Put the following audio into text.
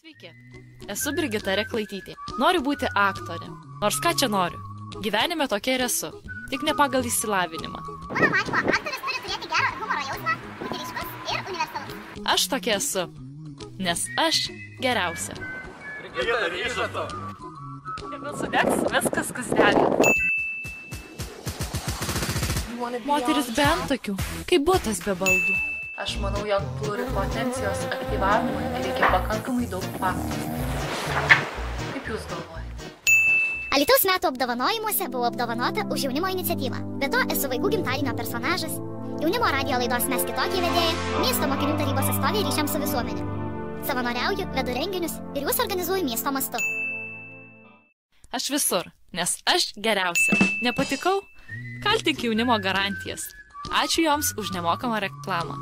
Sveiki, esu Brigita Reklaitytė. Noriu būti aktorė. Nors ką čia noriu. Gyvenime tokia ir esu. Tik ne pagal išsilavinimą. Mano manymu, aktorius turi turėti gerą humoro jausmą, būti ryškus ir universalus. Aš tokia esu. Nes aš geriausia. Brigita, ryžato. Jeigu sudegs, viskas kasdelė. Moteris be antakių, kaip butas be baldų. Aš manau, jog pluripotencijos aktyvavimui reikia pakankamai daug faktų. Kaip jūs galvojate? Alytaus metų apdovanojimuose buvau apdovanota už jaunimo iniciatyvą. Be to esu vaikų gimtadienio personažas, jaunimo radijo laidos Mes kitokie vedėja, miesto mokinių tarybos atstovė ryšiams su visuomenė. Savanoriauju, vedu renginius ir juos organizuoju miesto mastu. Aš visur, nes aš geriausia. Nepatikau? Kaltink jaunimo garantijas. Ačiū joms už nemokamą reklamą.